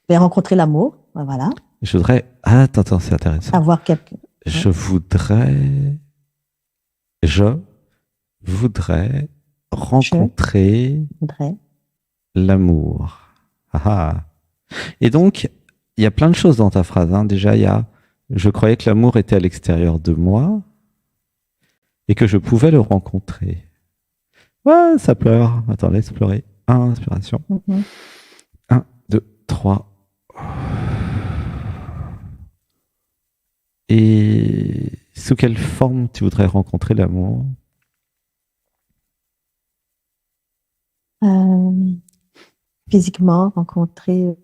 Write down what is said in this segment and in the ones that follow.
vais rencontrer l'amour, voilà. Je voudrais... Ah, attends, c'est intéressant. Avoir quelqu'un. Je voudrais rencontrer l'amour. Ah. Et donc, il y a plein de choses dans ta phrase. Hein. Déjà, il y a je croyais que l'amour était à l'extérieur de moi et que je pouvais le rencontrer. Ouais, ça pleure. Attends, laisse pleurer. Inspiration. 1, 2, 3. Et sous quelle forme tu voudrais rencontrer l'amour? Physiquement, rencontrer,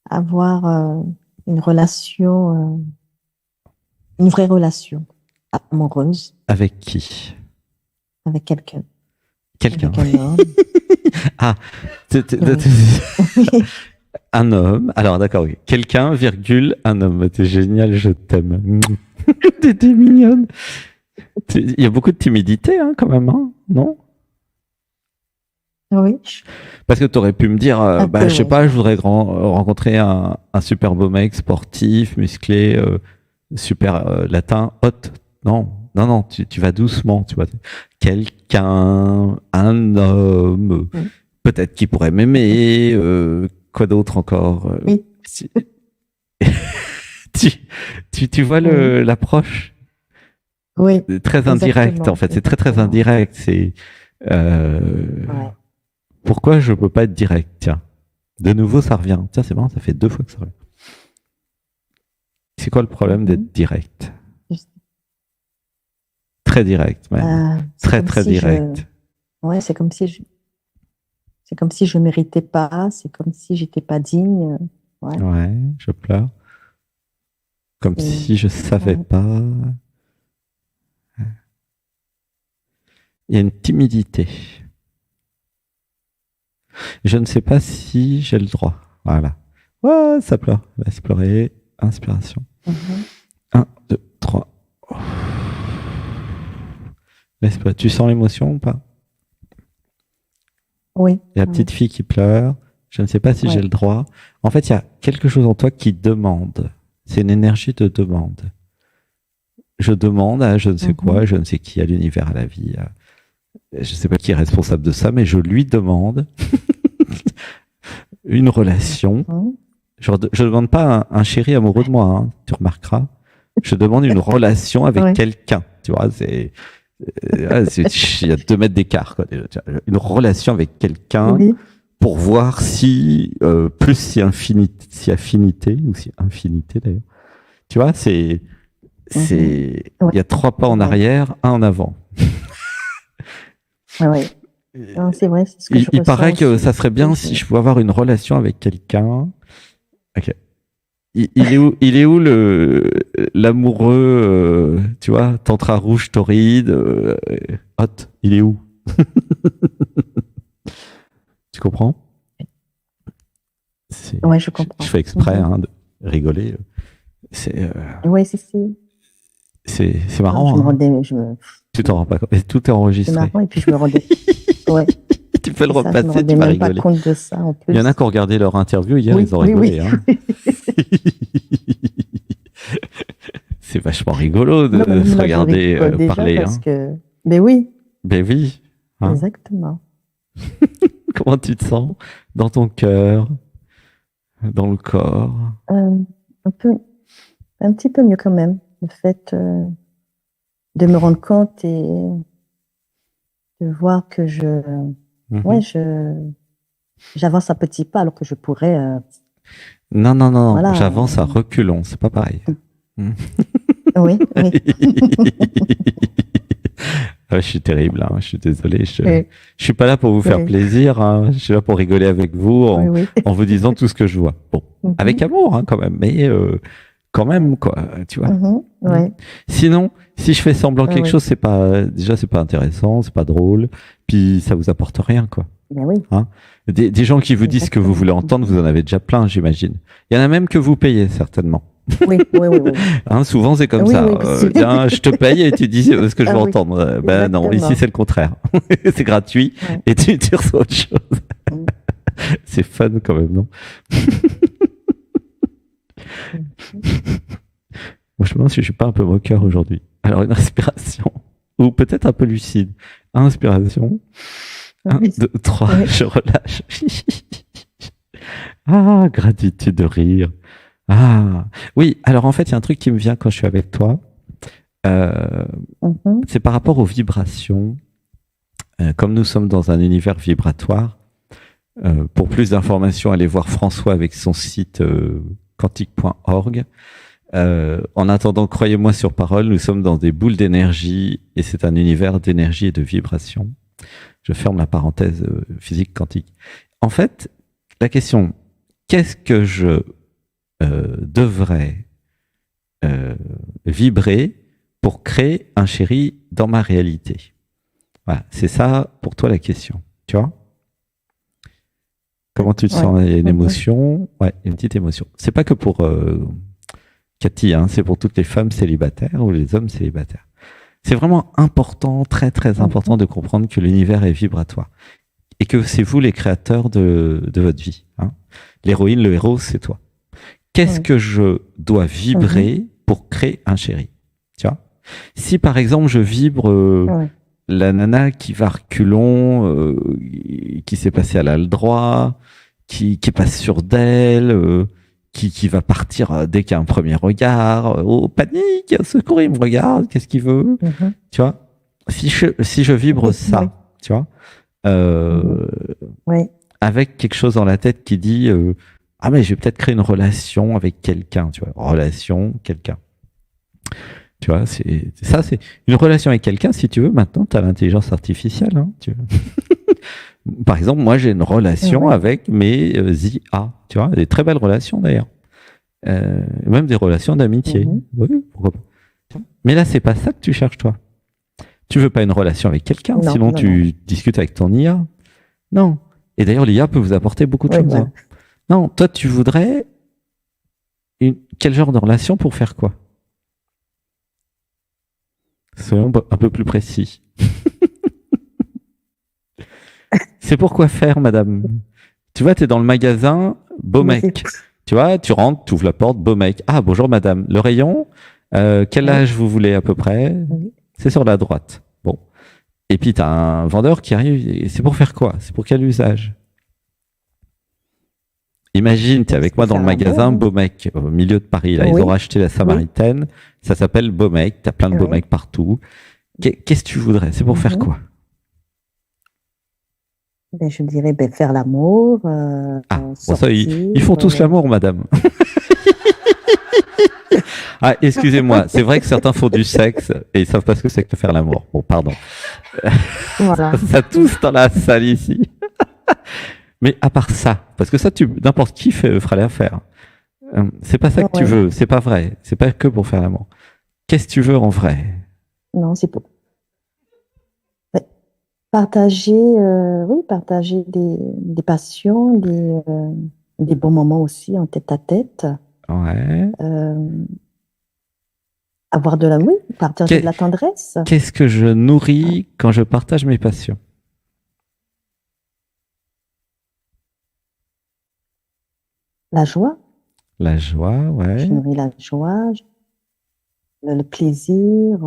avoir une relation, une vraie relation amoureuse. Avec qui? Avec quelqu'un. Quelqu'un. Avec un homme. Ah, un homme. Alors d'accord, oui. Quelqu'un, virgule, un homme. T'es génial, je t'aime. T'es mignonne. Il y a beaucoup de timidité, hein, quand même, hein, non? Oui. Parce que tu aurais pu me dire, je sais pas, je voudrais rencontrer un super beau mec sportif, musclé, super latin, hot. Non, tu vas doucement, tu vois. Quelqu'un, un homme, peut-être qui pourrait m'aimer, quoi d'autre encore Oui. Tu vois l'approche? Oui. Très indirect, en fait. C'est très indirect. C'est pourquoi je peux pas être direct? Tiens, de nouveau, ça revient. Tiens, c'est marrant, ça fait 2 fois que ça revient. C'est quoi le problème d'être direct? Très direct, même. Très direct. Ouais, c'est comme si je méritais pas, c'est comme si j'étais pas digne. Ouais, je pleure. Comme si je savais pas. Il y a une timidité. Je ne sais pas si j'ai le droit. Voilà. Ouais, ça pleure. Laisse pleurer. Inspiration. 1, 2, 3. Laisse pleurer. Tu sens l'émotion ou pas? Oui. Il y a la petite fille qui pleure. Je ne sais pas si j'ai le droit. En fait, il y a quelque chose en toi qui demande. C'est une énergie de demande. Je demande à je ne sais quoi, je ne sais qui, à l'univers, à la vie. Je ne sais pas qui est responsable de ça, mais je lui demande une relation. Je ne demande pas un chéri amoureux de moi, hein, tu remarqueras. Je demande une relation avec quelqu'un. Tu vois, il y a 2 mètres d'écart, quoi. Une relation avec quelqu'un pour voir si affinité ou si infinité d'ailleurs. Tu vois, il y a 3 pas en arrière, 1 en avant. Non, c'est vrai. C'est ce que il paraît que ça serait bien si je pouvais avoir une relation avec quelqu'un. Ok. Il est où l'amoureux, tu vois, tantra rouge torride, hot, il est où? Tu comprends? Ouais, je comprends. Je fais exprès de rigoler. C'est marrant. Tu t'en rends pas compte. Tout est enregistré. C'est marrant et puis je me rendais. Ouais. Tu peux le repasser, tu vas rigoler. Pas compte de ça, en plus. Il y en a qui ont regardé leur interview hier, ils ont rigolé. Hein. C'est vachement rigolo de se regarder parler. Parce que... Mais oui. Hein. Exactement. Comment tu te sens dans ton cœur, dans le corps? Un petit peu mieux quand même. Le fait de me rendre compte et de voir que j'avance à petits pas alors que je pourrais. Non. Voilà, j'avance à reculons, c'est pas pareil. Oui. Je suis terrible, hein, je suis désolé. Je suis pas là pour vous faire plaisir, hein, je suis là pour rigoler avec vous en vous disant tout ce que je vois. Bon, avec amour, hein, quand même, mais quand même, quoi, tu vois. Sinon, si je fais semblant quelque chose, c'est pas intéressant, c'est pas drôle, puis ça vous apporte rien, quoi. Hein, des gens qui vous disent ce que vous voulez entendre, vous en avez déjà plein, j'imagine. Il y en a même que vous payez, certainement. Oui. Hein, souvent, c'est comme ça. Bien, je te paye et tu dis ce que je veux entendre. Ben non, ici, c'est le contraire. C'est gratuit et tu reçois autre chose. C'est fun quand même, non? Moi, je me demande si je suis pas un peu moqueur aujourd'hui. Alors, une respiration. Ou peut-être un peu lucide. Inspiration. 1, 2, 3, je relâche. Ah, gratitude de rire. Ah, oui. Alors, en fait, il y a un truc qui me vient quand je suis avec toi. C'est par rapport aux vibrations. Comme nous sommes dans un univers vibratoire, pour plus d'informations, allez voir François avec son site quantique.org. En attendant, croyez-moi sur parole, nous sommes dans des boules d'énergie et c'est un univers d'énergie et de vibration. Je ferme la parenthèse physique quantique. En fait, la question, qu'est-ce que je devrais vibrer pour créer un chéri dans ma réalité? Voilà, c'est ça pour toi la question, tu vois? Comment tu te sens? Il y a une émotion, une petite émotion. C'est pas que pour Cathy, hein, c'est pour toutes les femmes célibataires ou les hommes célibataires. C'est vraiment important, très très important de comprendre que l'univers est vibratoire et que c'est vous les créateurs de votre vie. Hein. L'héroïne, le héros, c'est toi. Qu'est-ce que je dois vibrer pour créer un chéri? Tu vois? Si par exemple je vibre la nana qui va reculons, qui s'est passée à l'aile droit, qui passe sur d'elle, qui va partir dès qu'il y a un premier regard, oh panique, secours, il me regarde, qu'est-ce qu'il veut, tu vois? Si je vibre ça, tu vois, avec quelque chose dans la tête qui dit ah mais je vais peut-être créer une relation avec quelqu'un, tu vois, relation, quelqu'un. Tu vois, c'est une relation avec quelqu'un. Si tu veux, maintenant, tu as l'intelligence artificielle. Hein, tu veux. Par exemple, moi, j'ai une relation avec mes IA. Tu vois, des très belles relations d'ailleurs. Même des relations d'amitié. Oui, pourquoi pas. Mais là, c'est pas ça que tu cherches, toi. Tu veux pas une relation avec quelqu'un, sinon tu discutes avec ton IA. Non. Et d'ailleurs, l'IA peut vous apporter beaucoup de choses. Hein. Non, toi, tu voudrais quel genre de relation pour faire quoi? Soyons un peu plus précis. C'est pour quoi faire, madame? Tu vois, tu es dans le magasin, beau mec. Tu vois, tu rentres, tu ouvres la porte, beau mec. Ah, bonjour, madame. Le rayon, quel âge vous voulez à peu près? C'est sur la droite. Bon. Et puis, tu as un vendeur qui arrive. Et c'est pour faire quoi? C'est pour quel usage? Imagine, tu es avec moi dans le magasin, beau mec, au milieu de Paris. Là, ils ont racheté la Samaritaine. Ça s'appelle beau mec. Tu as plein de beaux mecs partout. Qu'est-ce que tu voudrais? C'est pour faire quoi? Ben, je dirais faire l'amour. Bon, ça, ils font tous l'amour, madame. Ah, excusez-moi. C'est vrai que certains font du sexe et ils savent pas ce que c'est que de faire l'amour. Bon, pardon. Voilà. Ça tousse dans la salle ici. Mais à part ça, parce que ça, n'importe qui fera l'affaire. C'est pas ça que tu veux, c'est pas vrai. C'est pas que pour faire l'amour. Qu'est-ce que tu veux en vrai? Non, c'est pour partager, partager des passions, des bons moments aussi en tête à tête. Ouais. Avoir de l'amour, partager de la tendresse. Qu'est-ce que je nourris quand je partage mes passions? La joie. La joie, ouais. Je nourris la joie, le plaisir,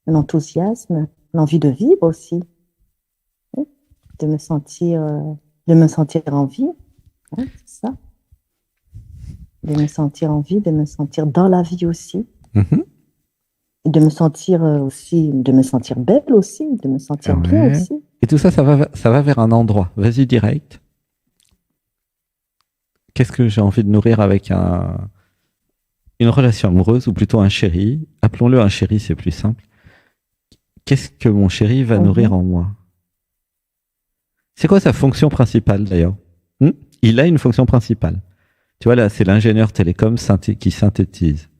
l'enthousiasme, l'envie de vivre aussi. De me sentir en vie. Ouais, c'est ça. De me sentir en vie, de me sentir dans la vie aussi. Et de me sentir belle aussi, de me sentir bien aussi. Et tout ça, ça va vers un endroit. Vas-y direct. Qu'est-ce que j'ai envie de nourrir avec une relation amoureuse ou plutôt un chéri? Appelons-le un chéri, c'est plus simple. Qu'est-ce que mon chéri va nourrir en moi? C'est quoi sa fonction principale d'ailleurs? Il a une fonction principale. Tu vois là, c'est l'ingénieur télécom qui synthétise.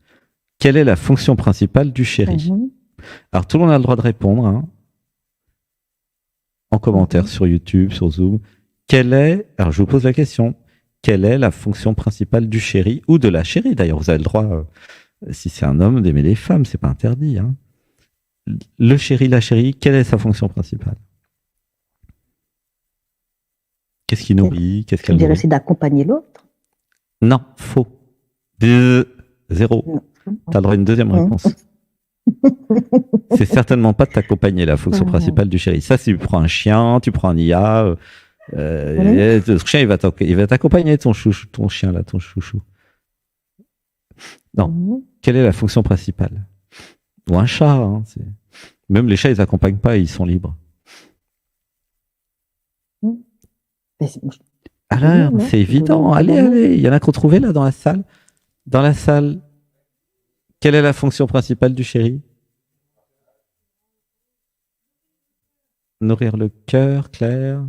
Quelle est la fonction principale du chéri? Alors tout le monde a le droit de répondre hein, en commentaire sur YouTube, sur Zoom. Alors je vous pose la question. quelle est la fonction principale du chéri ou de la chérie. D'ailleurs, vous avez le droit, si c'est un homme, d'aimer les femmes, c'est pas interdit. Hein. Le chéri, la chérie, quelle est sa fonction principale? Qu'est-ce qui nourrit? Qu'est-ce qu'elle nourrit? C'est d'accompagner l'autre. Non, faux. Zéro. Tu as le droit à une deuxième réponse. C'est certainement pas de t'accompagner, la fonction principale du chéri. Ça, si tu prends un chien, tu prends un IA, ton chien, il va t'accompagner, ton chien, là, ton chouchou. Non. Quelle est la fonction principale? Ou un chat, hein, même les chats, ils n'accompagnent pas, ils sont libres. Alors, c'est évident. Allez, il y en a qu'on trouvait là dans la salle. Dans la salle, quelle est la fonction principale du chéri? Nourrir le cœur, Claire.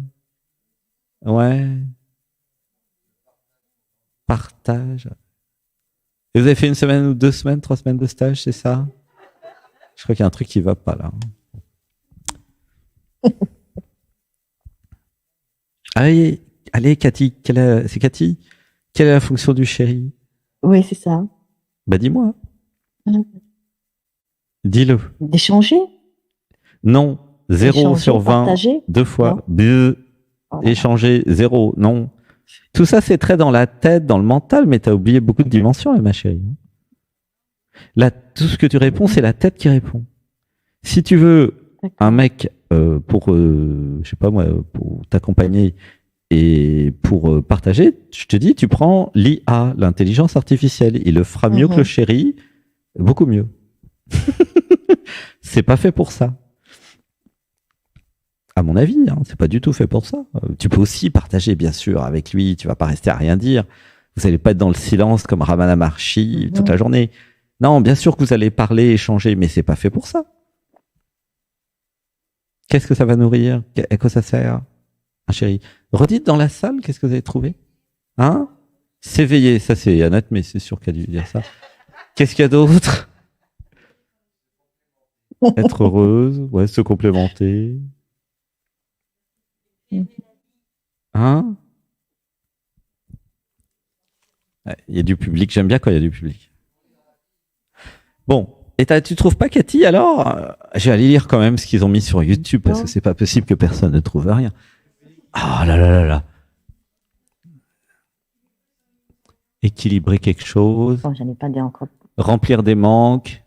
Ouais. Partage. Et vous avez fait 1 semaine ou 2 semaines, 3 semaines de stage, c'est ça? Je crois qu'il y a un truc qui va pas là. Allez, Cathy. C'est Cathy? Quelle est la fonction du chéri? Oui, c'est ça. Bah, dis-moi. Dis-le. D'échanger? Non. 0 sur 20. Partager? 2 fois. Échanger, 0. Non. Tout ça, c'est très dans la tête, dans le mental, mais tu as oublié beaucoup de dimensions, ma chérie. Là, tout ce que tu réponds, c'est la tête qui répond. Si tu veux un mec pour, je sais pas moi, pour t'accompagner et pour partager, je te dis, tu prends l'IA, l'intelligence artificielle. Il le fera mieux que le chéri, beaucoup mieux. C'est pas fait pour ça. À mon avis, hein, c'est pas du tout fait pour ça. Tu peux aussi partager, bien sûr, avec lui. Tu vas pas rester à rien dire. Vous allez pas être dans le silence comme Ramana Maharshi toute la journée. Non, bien sûr que vous allez parler, échanger, mais c'est pas fait pour ça. Qu'est-ce que ça va nourrir? À quoi ça sert? Chéri. Redites dans la salle, qu'est-ce que vous avez trouvé? Hein? S'éveiller, ça c'est Annette, mais c'est sûr qu'elle a dû dire ça. Qu'est-ce qu'il y a d'autre? Être heureuse, ouais, se complémenter. Hein? Il y a du public, j'aime bien quand il y a du public. Bon, et tu trouves pas, Cathy, alors? Je vais aller lire quand même ce qu'ils ont mis sur YouTube, parce que c'est pas possible que personne ne trouve rien. Ah là là là là. Équilibrer quelque chose. Bon, j'en ai pas dit encore. Remplir des manques.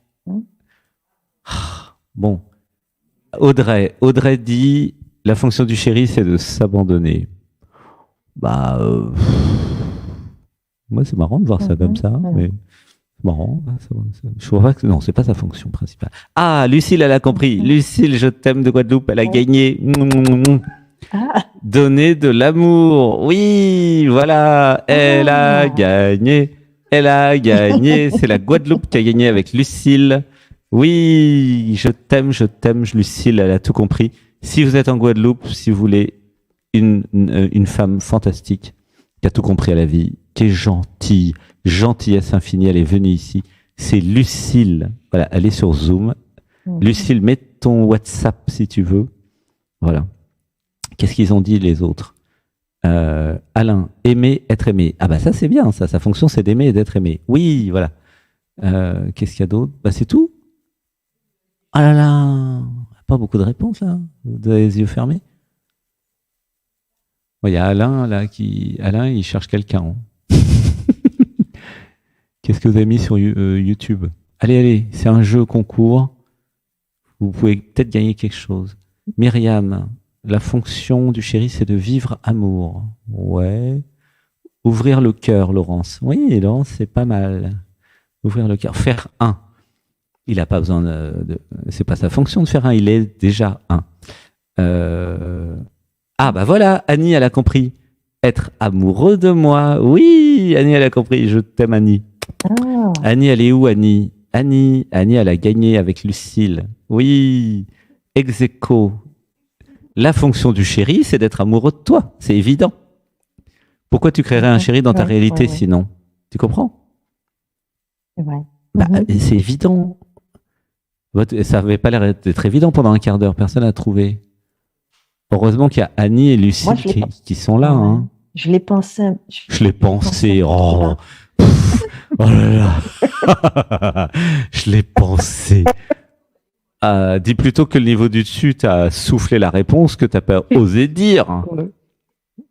Bon. Audrey dit, la fonction du chéri, c'est de s'abandonner. Bah, moi, c'est marrant de voir ça comme ça, mais c'est marrant. Je vois que non, c'est pas sa fonction principale. Ah, Lucille, elle a compris. Lucille, je t'aime de Guadeloupe, elle a gagné. Donner de l'amour. Oui, voilà, elle a gagné. Elle a gagné. C'est la Guadeloupe qui a gagné avec Lucille. Oui, je t'aime, Lucille, elle a tout compris. Si vous êtes en Guadeloupe, si vous voulez une femme fantastique, qui a tout compris à la vie, qui est gentille, gentillesse infinie, elle est venue ici. C'est Lucille. Voilà, elle est sur Zoom. Lucille, mets ton WhatsApp si tu veux. Voilà. Qu'est-ce qu'ils ont dit les autres? Alain, aimer, être aimé. Ah bah ça c'est bien, ça. Sa fonction c'est d'aimer et d'être aimé. Oui, voilà. Qu'est-ce qu'il y a d'autre? Bah c'est tout. Ah là là, pas beaucoup de réponses là. Vous avez les yeux fermés. Il y a Alain là Alain, il cherche quelqu'un. Qu'est-ce que vous avez mis sur YouTube? Allez, c'est un jeu concours. Vous pouvez peut-être gagner quelque chose. Myriam, la fonction du chéri, c'est de vivre amour. Ouais. Ouvrir le cœur, Laurence. Oui, Laurence, c'est pas mal. Ouvrir le cœur. Faire un. Il n'a pas besoin c'est pas sa fonction de faire un, il est déjà un. Ah, bah voilà, Annie, elle a compris. Être amoureux de moi. Oui, Annie, elle a compris. Je t'aime, Annie. Oh. Annie, elle est où, Annie? Annie, elle a gagné avec Lucille. Oui. Ex aequo. La fonction du chéri, c'est d'être amoureux de toi. C'est évident. Pourquoi tu créerais un chéri dans ta réalité sinon? Tu comprends? C'est vrai. Bah, c'est évident. Ça n'avait pas l'air d'être évident pendant un quart d'heure. Personne n'a trouvé. Heureusement qu'il y a Annie et Lucille qui sont là. Hein. Je l'ai pensé. Je l'ai pensé. Oh, oh là là. Je l'ai pensé. Dis plutôt que le niveau du dessus t'a soufflé la réponse que t'as pas osé dire.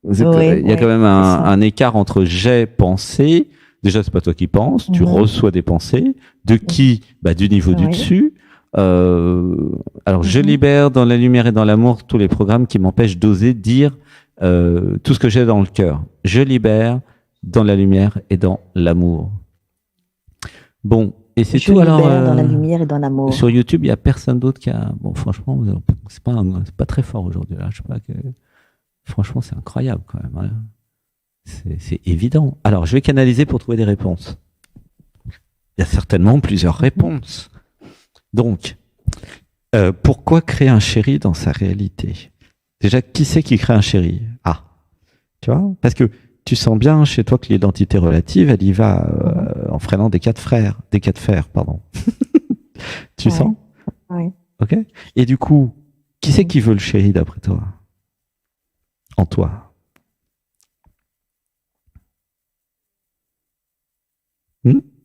Il y a quand même un écart entre j'ai pensé. Déjà, c'est pas toi qui penses. Tu reçois des pensées. De qui? Du niveau du dessus. Alors, je libère dans la lumière et dans l'amour tous les programmes qui m'empêchent d'oser dire tout ce que j'ai dans le cœur. Je libère dans la lumière et dans l'amour. Bon, et c'est tout. Alors, dans la lumière et dans l'amour. Sur YouTube, il y a personne d'autre qui a. Bon, franchement, c'est pas très fort aujourd'hui. Là, je sais pas que. Franchement, c'est incroyable quand même. Hein. C'est évident. Alors, je vais canaliser pour trouver des réponses. Il y a certainement plusieurs réponses. Donc, pourquoi créer un chéri dans sa réalité? Déjà, qui c'est qui crée un chéri? Ah, tu vois? Parce que tu sens bien chez toi que l'identité relative, elle y va en freinant des quatre fers, pardon. Tu sens? Oui. Ok. Et du coup, qui c'est qui veut le chéri d'après toi? En toi?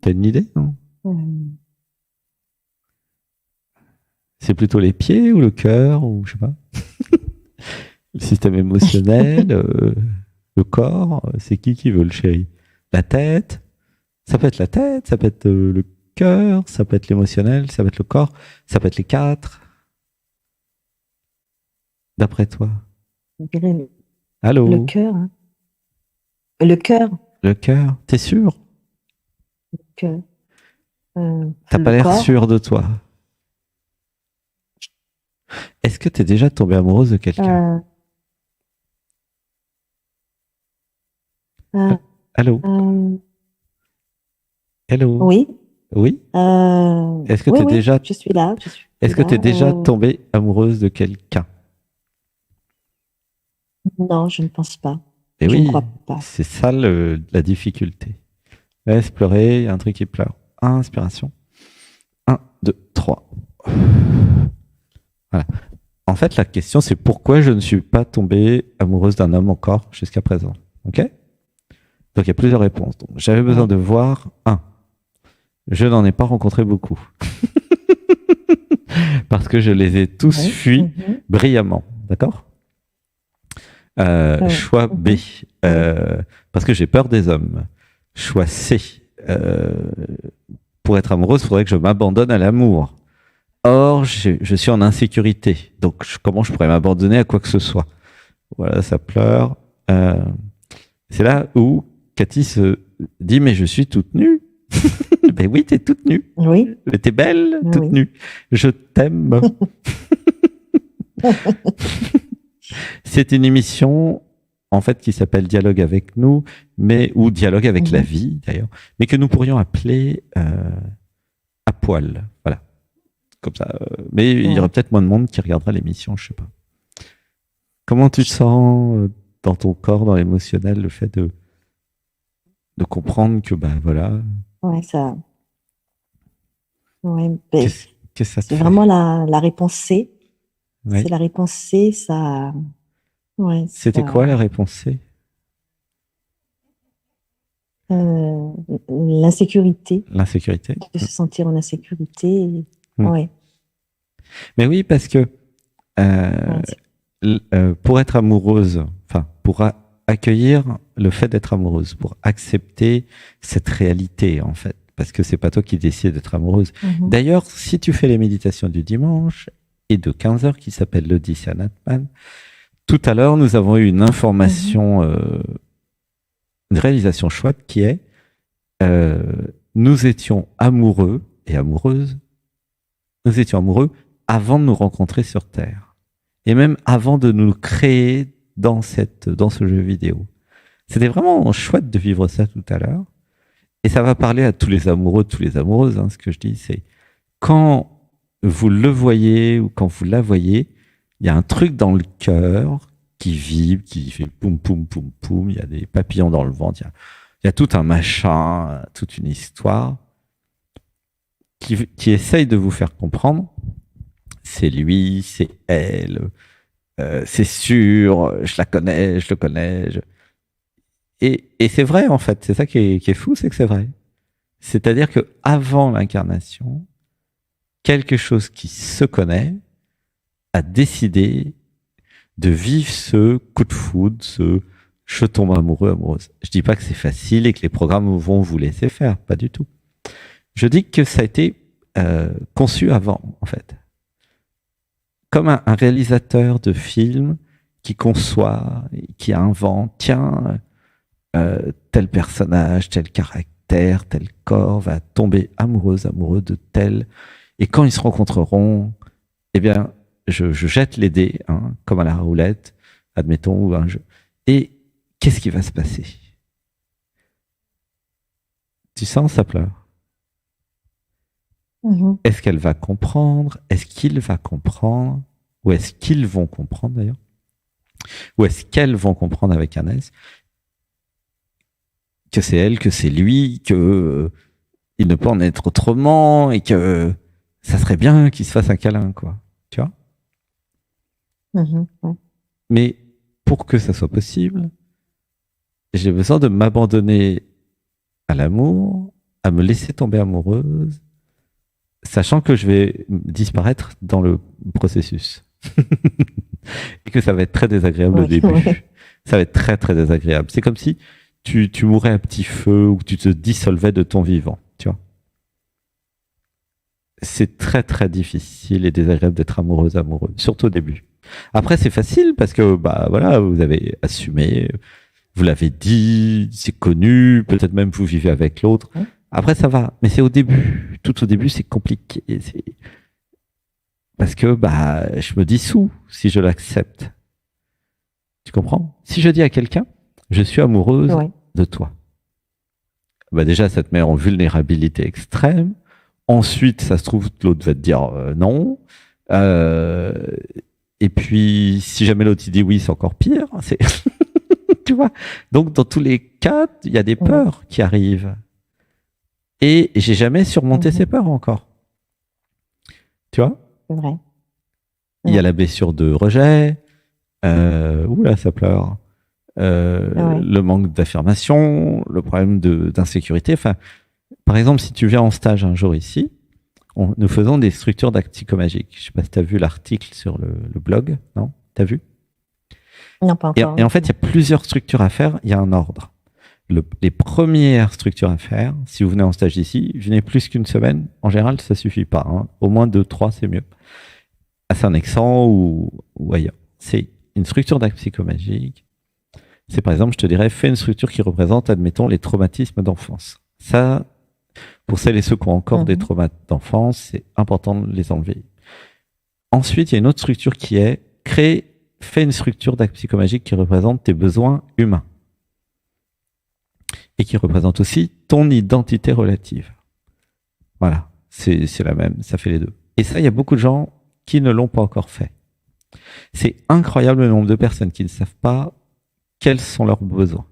T'as une idée, non? C'est plutôt les pieds ou le cœur ou je sais pas. Le système émotionnel, le corps, c'est qui veut le chéri? La tête? Ça peut être la tête, ça peut être le cœur, ça peut être l'émotionnel, ça peut être le corps, ça peut être les quatre. D'après toi? Allô? Le cœur. Hein. Le cœur. Le cœur, t'es sûr? Le cœur. T'as pas l'air sûr de toi. Est-ce que t'es déjà tombée amoureuse de quelqu'un? Allô? Hello? Oui. Oui? Est-ce que t'es déjà... Je suis là. Est-ce que t'es déjà tombée amoureuse de quelqu'un? Non, je ne pense pas. Et je oui, ne crois pas. C'est ça la difficulté. Laisse pleurer, il y a un truc qui pleure. Inspiration. 1, 2, 3. Voilà. En fait, la question, c'est pourquoi je ne suis pas tombée amoureuse d'un homme encore jusqu'à présent. Ok? Donc, il y a plusieurs réponses. Donc, j'avais besoin de voir. 1. Je n'en ai pas rencontré beaucoup. Parce que je les ai tous fuis brillamment. D'accord? Choix B. Parce que j'ai peur des hommes. Choix C. Pour être amoureuse, il faudrait que je m'abandonne à l'amour. Or, je suis en insécurité. Donc, comment je pourrais m'abandonner à quoi que ce soit? Voilà, ça pleure. C'est là où Cathy se dit, mais je suis toute nue. Ben oui, t'es toute nue. Oui. Mais t'es belle, toute nue. Je t'aime. C'est une émission, en fait, qui s'appelle Dialogue avec nous, ou Dialogue avec la vie, d'ailleurs, mais que nous pourrions appeler à poil. Voilà. Comme ça. Mais il y aurait peut-être moins de monde qui regardera l'émission, je sais pas. Comment tu te sens dans ton corps, dans l'émotionnel, le fait de comprendre que, voilà. Ouais, ça. Ouais, qu'est-ce que ça te fait? C'est vraiment la réponse C. Ouais. C'est la réponse C, ça. Ouais, c'était quoi la réponse C? L'insécurité. L'insécurité. De se sentir en insécurité. Ouais. Mais oui, parce que pour être amoureuse, enfin, pour accueillir le fait d'être amoureuse, pour accepter cette réalité, en fait, parce que c'est pas toi qui décides d'être amoureuse. D'ailleurs, si tu fais les méditations du dimanche et de 15h qui s'appelle l'Odyssée Natman, tout à l'heure, nous avons eu une information, une réalisation chouette qui est nous étions amoureux et amoureuses, nous étions amoureux avant de nous rencontrer sur Terre. Et même avant de nous créer dans ce jeu vidéo. C'était vraiment chouette de vivre ça tout à l'heure. Et ça va parler à tous les amoureux, toutes les amoureuses. Hein, ce que je dis, c'est quand vous le voyez ou quand vous la voyez, il y a un truc dans le cœur qui vibre, qui fait poum, poum, poum, poum. Il y a des papillons dans le ventre. Il y a tout un machin, toute une histoire qui essaye de vous faire comprendre. C'est lui, c'est elle, c'est sûr, je la connais, je le connais. Et c'est vrai, en fait. C'est ça qui est fou, c'est que c'est vrai. C'est-à-dire que avant l'incarnation, quelque chose qui se connaît a décidé de vivre ce coup de foudre, ce je tombe amoureux, amoureuse. Je dis pas que c'est facile et que les programmes vont vous laisser faire, pas du tout. Je dis que ça a été conçu avant, en fait. Comme un réalisateur de film qui conçoit, qui invente, tiens, tel personnage, tel caractère, tel corps va tomber amoureux de tel. Et quand ils se rencontreront, eh bien, je jette les dés, hein, comme à la roulette, admettons, ou un jeu. Et qu'est-ce qui va se passer? Tu sens, ça pleure. Est-ce qu'elle va comprendre? Est-ce qu'il va comprendre? Ou est-ce qu'ils vont comprendre d'ailleurs? Ou est-ce qu'elles vont comprendre avec un S que c'est elle, que c'est lui, que il ne peut en être autrement et que ça serait bien qu'il se fasse un câlin, quoi. Tu vois? Ouais. Mais pour que ça soit possible, j'ai besoin de m'abandonner à l'amour, à me laisser tomber amoureuse, sachant que je vais disparaître dans le processus. Et que ça va être très désagréable au début. Ouais. Ça va être très, très désagréable. C'est comme si tu mourais à petit feu ou que tu te dissolvais de ton vivant, tu vois. C'est très, très difficile et désagréable d'être amoureux, surtout au début. Après, c'est facile parce que, bah, voilà, vous avez assumé, vous l'avez dit, c'est connu, peut-être même vous vivez avec l'autre. Ouais. Après, ça va. Mais c'est au début. Tout au début, c'est compliqué. Parce que, bah, je me dissous si je l'accepte. Tu comprends? Si je dis à quelqu'un, je suis amoureuse de toi. Bah, déjà, ça te met en vulnérabilité extrême. Ensuite, ça se trouve, l'autre va te dire non. Et puis, si jamais l'autre il dit oui, c'est encore pire. Tu vois? Donc, dans tous les cas, il y a des peurs qui arrivent. Et j'ai jamais surmonté ces peurs encore. Tu vois? C'est vrai. Il y a la blessure de rejet. Oula, ça pleure. Le manque d'affirmation, le problème d'insécurité. Enfin, par exemple, si tu viens en stage un jour ici, nous faisons des structures d'actes psychomagiques. Je ne sais pas si tu as vu l'article sur le blog, non? Tu as vu? Non, pas encore. Et en fait, il y a plusieurs structures à faire, il y a un ordre. Les premières structures à faire, si vous venez en stage ici, venez plus qu'une semaine. En général, ça ne suffit pas. Hein. Au moins 2, 3, c'est mieux. À Saint-Nexan ou ailleurs. C'est une structure d'acte psychomagique. C'est par exemple, je te dirais, fais une structure qui représente, admettons, les traumatismes d'enfance. Ça, pour celles et ceux qui ont encore des traumas d'enfance, c'est important de les enlever. Ensuite, il y a une autre structure qui est fais une structure d'acte psychomagique qui représente tes besoins humains. Et qui représente aussi ton identité relative. Voilà, c'est la même, ça fait les deux. Et ça, il y a beaucoup de gens qui ne l'ont pas encore fait. C'est incroyable le nombre de personnes qui ne savent pas quels sont leurs besoins.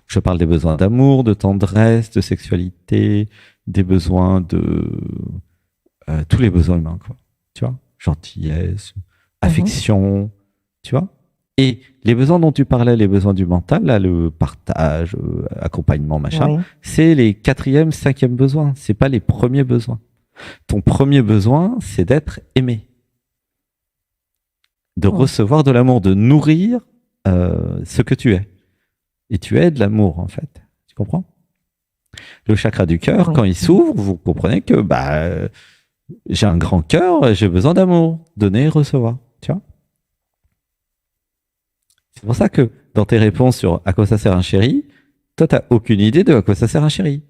Je parle des besoins d'amour, de tendresse, de sexualité, des besoins tous les besoins humains, quoi. Tu vois, gentillesse, affection, tu vois. Et les besoins dont tu parlais, les besoins du mental, là, le partage, accompagnement, machin, c'est les 4e, 5e besoins. C'est pas les premiers besoins. Ton premier besoin, c'est d'être aimé. De recevoir de l'amour, de nourrir ce que tu es. Et tu es de l'amour, en fait. Tu comprends? Le chakra du cœur, quand il s'ouvre, vous comprenez que j'ai un grand cœur, j'ai besoin d'amour. Donner et recevoir. Tu vois? C'est pour ça que dans tes réponses sur à quoi ça sert un chéri, toi, tu n'as aucune idée de à quoi ça sert un chéri.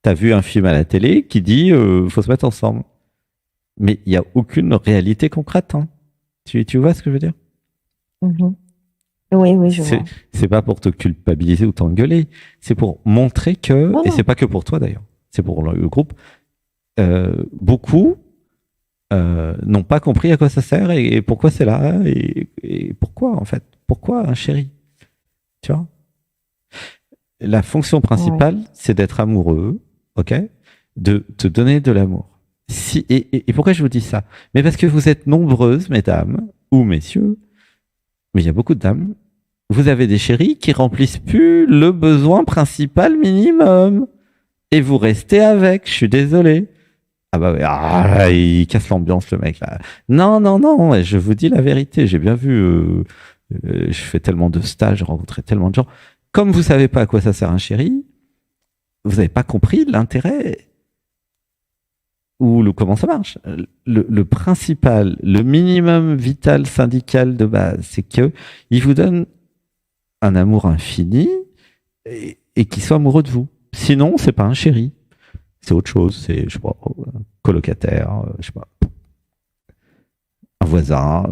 Tu as vu un film à la télé qui dit faut se mettre ensemble. Mais il n'y a aucune réalité concrète. Hein. Tu vois ce que je veux dire? Oui, je vois. C'est pas pour te culpabiliser ou t'engueuler. C'est pour montrer que, et c'est pas que pour toi d'ailleurs, c'est pour le groupe, beaucoup n'ont pas compris à quoi ça sert et pourquoi c'est là et pourquoi en fait. Pourquoi un chéri? Tu vois? La fonction principale, c'est d'être amoureux, ok? De te donner de l'amour. Et pourquoi je vous dis ça? Mais parce que vous êtes nombreuses, mesdames ou messieurs, mais il y a beaucoup de dames vous avez des chéris qui remplissent plus le besoin principal minimum. Et vous restez avec, je suis désolé. Ah bah il casse l'ambiance le mec là. Non, je vous dis la vérité, j'ai bien vu, je fais tellement de stages, j'ai rencontré tellement de gens. Comme vous savez pas à quoi ça sert un chéri, vous n'avez pas compris l'intérêt ou comment ça marche. Le principal, le minimum vital syndical de base, c'est que il vous donne un amour infini et qu'il soit amoureux de vous. Sinon, c'est pas un chéri. C'est autre chose. C'est, je sais pas, un colocataire, je sais pas, un voisin,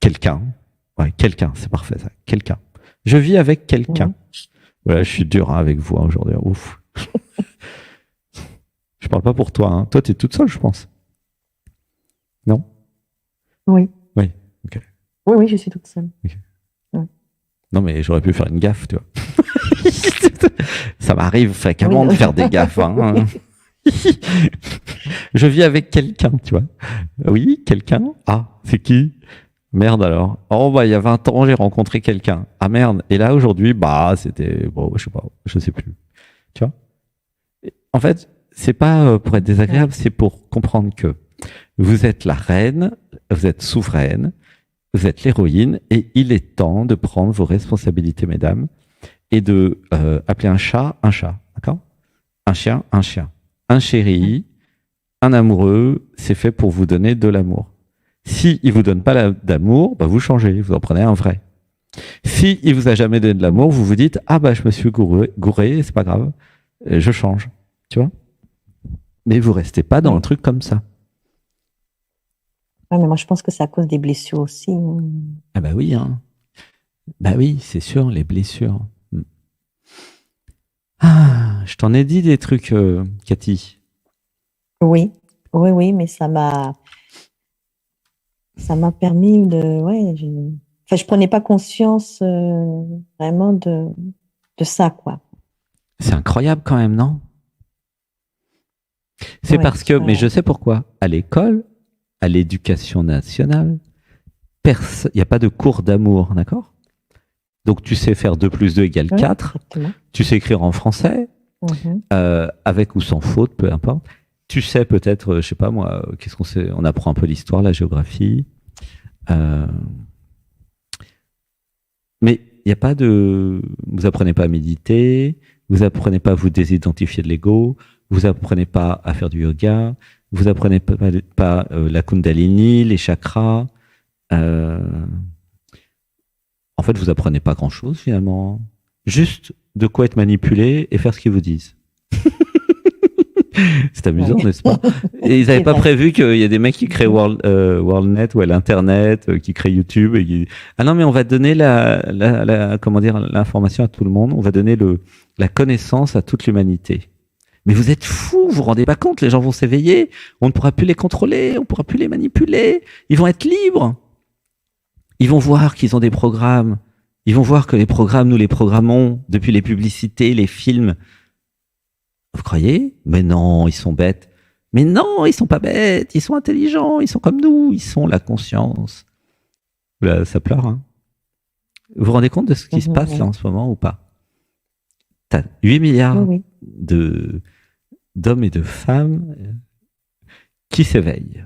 quelqu'un. Ouais, quelqu'un, c'est parfait ça. Quelqu'un. Je vis avec quelqu'un. Ouais. Voilà, je suis dur avec vous aujourd'hui. Ouf. Je parle pas pour toi. Toi, tu es toute seule, je pense. Non? Oui. Oui. Ok. Oui, je suis toute seule. Okay. Ouais. Non, mais j'aurais pu faire une gaffe, tu vois. Ça m'arrive fréquemment de faire des gaffes. Je vis avec quelqu'un, tu vois. Oui, quelqu'un. Ah, c'est qui? Merde alors. Oh bah il y a 20 ans, j'ai rencontré quelqu'un. Ah merde. Et là aujourd'hui, c'était bon, je sais pas, je sais plus. Tu vois? En fait, c'est pas pour être désagréable, c'est pour comprendre que vous êtes la reine, vous êtes souveraine, vous êtes l'héroïne, et il est temps de prendre vos responsabilités, mesdames, et de appeler un chat, d'accord? Un chien, un chien. Un chéri, un amoureux, c'est fait pour vous donner de l'amour. Si il vous donne pas d'amour, vous changez, vous en prenez un vrai. Si il vous a jamais donné de l'amour, vous vous dites je me suis gouré, c'est pas grave, je change, tu vois. Mais vous restez pas dans un truc comme ça. Ouais, mais moi je pense que c'est à cause des blessures aussi. Ah bah oui, Bah oui, c'est sûr, les blessures. Ah, je t'en ai dit des trucs, Cathy. Oui, mais ça m'a permis de, je prenais pas conscience vraiment de ça, quoi. C'est incroyable quand même, non? C'est parce que, mais je sais pourquoi. À l'école, à l'éducation nationale, il n'y a pas de cours d'amour, d'accord? Donc, tu sais faire 2 + 2 = 4. Exactement. Tu sais écrire en français, avec ou sans faute, peu importe. Tu sais peut-être, je sais pas moi, qu'est-ce qu'on sait? On apprend un peu l'histoire, la géographie. Mais il n'y a pas de... Vous apprenez pas à méditer, vous apprenez pas à vous désidentifier de l'ego, vous apprenez pas à faire du yoga, vous apprenez pas la kundalini, les chakras. En fait, vous apprenez pas grand-chose finalement. Juste de quoi être manipulé et faire ce qu'ils vous disent. C'est amusant, n'est-ce pas? Et ils n'avaient pas prévu qu'il y a des mecs qui créent WorldNet ou l'Internet, qui créent YouTube. Ah non, mais on va donner l'information à tout le monde. On va donner la connaissance à toute l'humanité. Mais vous êtes fous, vous vous rendez pas compte? Les gens vont s'éveiller. On ne pourra plus les contrôler, on ne pourra plus les manipuler. Ils vont être libres. Ils vont voir qu'ils ont des programmes. Ils vont voir que les programmes, nous les programmons depuis les publicités, les films. Vous croyez? Mais non, ils sont bêtes. Mais non, ils sont pas bêtes. Ils sont intelligents. Ils sont comme nous. Ils sont la conscience. Là, ça pleure. Hein. Vous vous rendez compte de ce qui se passe là en ce moment ou pas? T'as 8 milliards d'hommes et de femmes qui s'éveillent.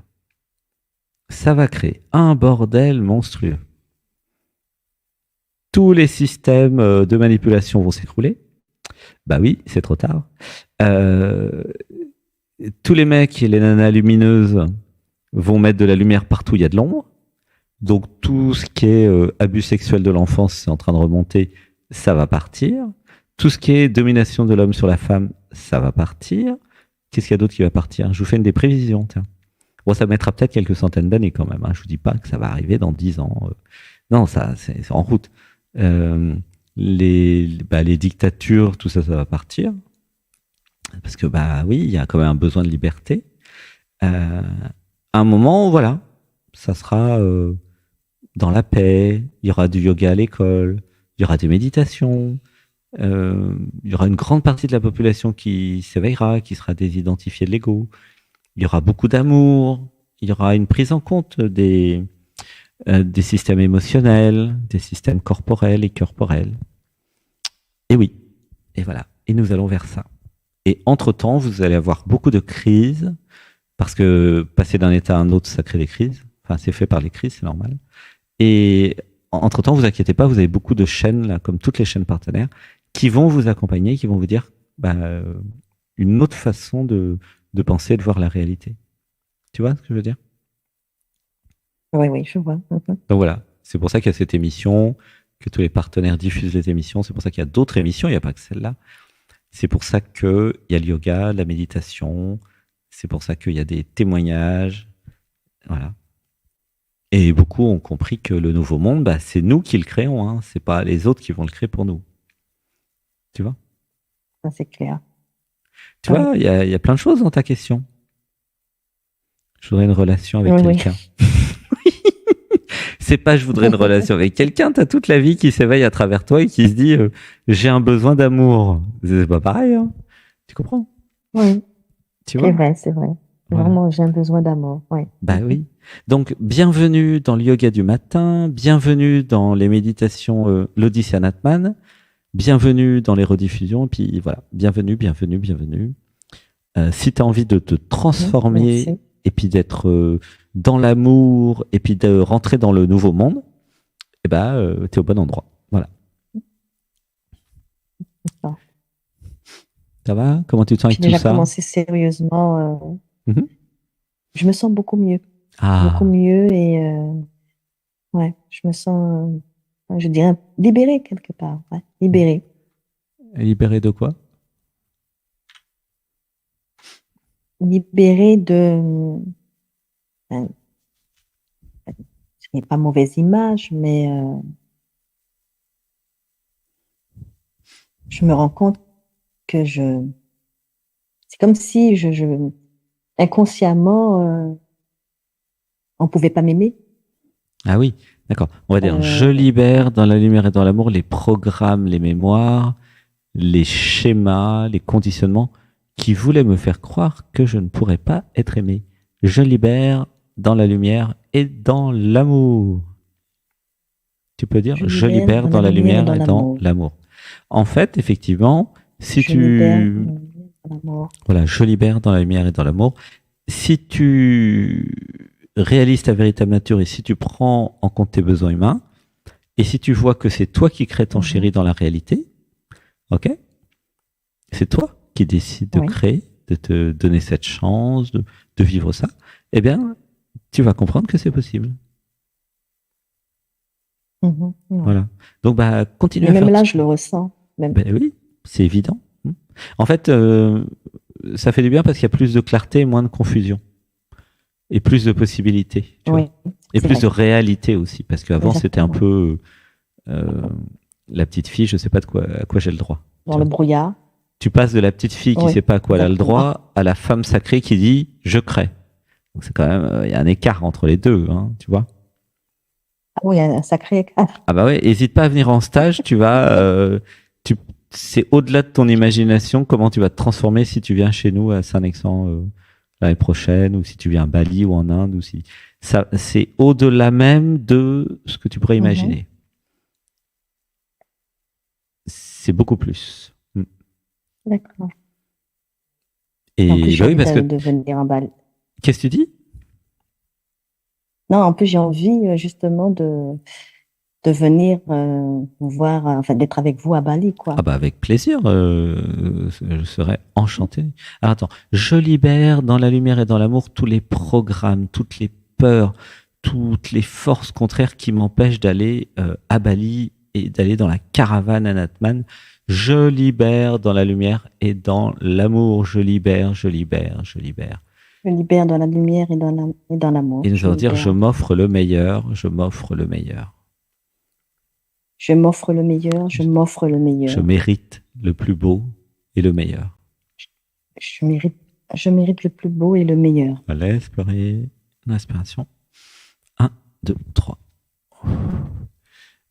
Ça va créer un bordel monstrueux. Tous les systèmes de manipulation vont s'écrouler. Bah oui, c'est trop tard. Tous les mecs et les nanas lumineuses vont mettre de la lumière partout où il y a de l'ombre. Donc tout ce qui est abus sexuel de l'enfance, c'est en train de remonter, ça va partir. Tout ce qui est domination de l'homme sur la femme, ça va partir. Qu'est-ce qu'il y a d'autre qui va partir? Je vous fais une des prévisions, tiens. Bon, ça mettra peut-être quelques centaines d'années quand même. Hein. Je vous dis pas que ça va arriver dans 10 ans. Non, ça, c'est en route. Les dictatures, tout ça, ça va partir. Parce que, oui, il y a quand même un besoin de liberté. À un moment, voilà, ça sera dans la paix. Il y aura du yoga à l'école. Il y aura des méditations. Il y aura une grande partie de la population qui s'éveillera, qui sera désidentifiée de l'ego. Il y aura beaucoup d'amour, il y aura une prise en compte des des systèmes émotionnels, des systèmes corporels et corporels. Et oui, et voilà, et nous allons vers ça. Et entre-temps, vous allez avoir beaucoup de crises, parce que passer d'un état à un autre, ça crée des crises. Enfin, c'est fait par les crises, c'est normal. Et entre-temps, vous inquiétez pas, vous avez beaucoup de chaînes, là, comme toutes les chaînes partenaires, qui vont vous accompagner, qui vont vous dire une autre façon de penser, de voir la réalité. Tu vois ce que je veux dire? Oui, je vois. Donc voilà, c'est pour ça qu'il y a cette émission, que tous les partenaires diffusent les émissions, c'est pour ça qu'il y a d'autres émissions, il n'y a pas que celle-là. C'est pour ça qu'il y a le yoga, la méditation, c'est pour ça qu'il y a des témoignages, voilà. Et beaucoup ont compris que le nouveau monde, c'est nous qui le créons, hein, c'est pas les autres qui vont le créer pour nous. Tu vois? Ça, c'est clair. Tu vois, il y a plein de choses dans ta question. Je voudrais une relation avec quelqu'un. C'est pas je voudrais une relation avec quelqu'un, t'as toute la vie qui s'éveille à travers toi et qui se dit j'ai un besoin d'amour. C'est pas pareil, hein. Tu comprends? Oui. Tu vois? C'est vrai. Voilà. Vraiment, j'ai un besoin d'amour. Ouais. Bah oui. Donc, bienvenue dans le yoga du matin, bienvenue dans les méditations l'Odyssée Anatman, bienvenue dans les rediffusions, et puis voilà, bienvenue. Si tu as envie de te transformer et puis d'être dans l'amour et puis de rentrer dans le nouveau monde, tu es au bon endroit. Voilà. Ça va? Comment tu te sens avec tout ça? J'ai déjà commencé sérieusement. Je me sens beaucoup mieux. Beaucoup mieux et je me sens, je dirais, libérée quelque part. Ouais, libérée. Libérée de quoi? Libérée de... ce n'est pas mauvaise image, mais je me rends compte que c'est comme si inconsciemment, on ne pouvait pas m'aimer. Ah oui, d'accord. On va dire, je libère dans la lumière et dans l'amour les programmes, les mémoires, les schémas, les conditionnements qui voulaient me faire croire que je ne pourrais pas être aimé. Je libère dans la lumière et dans l'amour. Tu peux dire, je libère dans la lumière et dans l'amour. En fait, effectivement, si voilà, je libère dans la lumière et dans l'amour. Si tu réalises ta véritable nature et si tu prends en compte tes besoins humains, et si tu vois que c'est toi qui crée ton chéri dans la réalité, ok? C'est toi qui décides de créer, de te donner cette chance, de vivre ça, eh bien, tu vas comprendre que c'est possible. Voilà. Donc, continue à faire. Même là, je le ressens. Oui, c'est évident. En fait, ça fait du bien parce qu'il y a plus de clarté et moins de confusion. Et plus de possibilités. Tu vois. Et plus de réalité aussi. Parce qu'avant, c'était un peu la petite fille, je ne sais pas à quoi j'ai le droit. Dans le brouillard. Tu passes de la petite fille qui ne sait pas à quoi elle a le droit à la femme sacrée qui dit « je crée ». Donc, c'est quand même, il y a un écart entre les deux, hein, tu vois. Ah oui, il y a un sacré écart. Ah bah ouais, n'hésite pas à venir en stage, tu vas... c'est au-delà de ton imagination comment tu vas te transformer si tu viens chez nous à Saint-Nexan l'année prochaine, ou si tu viens à Bali ou en Inde, ou si ça, c'est au-delà même de ce que tu pourrais imaginer. C'est beaucoup plus. D'accord. Et en plus, j'ai envie parce que de venir en Bali. Qu'est-ce que tu dis? Non, en plus, j'ai envie justement de venir voir, enfin, d'être avec vous à Bali, quoi. Ah bah avec plaisir, je serais enchanté. Alors attends, je libère dans la lumière et dans l'amour tous les programmes, toutes les peurs, toutes les forces contraires qui m'empêchent d'aller à Bali et d'aller dans la caravane Anatman. Je libère dans la lumière et dans l'amour. Je libère, je libère, je libère. Je libère dans la lumière et dans l'amour. Et nous allons dire, je m'offre le meilleur, je m'offre le meilleur. Je m'offre le meilleur, je m'offre le meilleur. Je mérite le plus beau et le meilleur. Je mérite le plus beau et le meilleur. Voilà, inspiration. 1, 2, 3.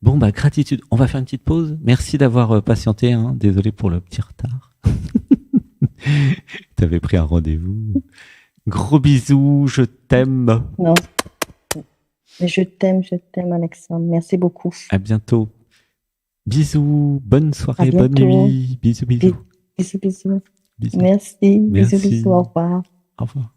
Bon, gratitude. On va faire une petite pause. Merci d'avoir patienté. Hein. Désolé pour le petit retard. Tu avais pris un rendez-vous. Gros bisous, je t'aime. Non. Je t'aime, Alexandre. Merci beaucoup. À bientôt. Bisous, bonne soirée, bonne nuit. Bisous, bisous. Bisous, bisous. Merci. Bisous, bisous. Au revoir. Au revoir.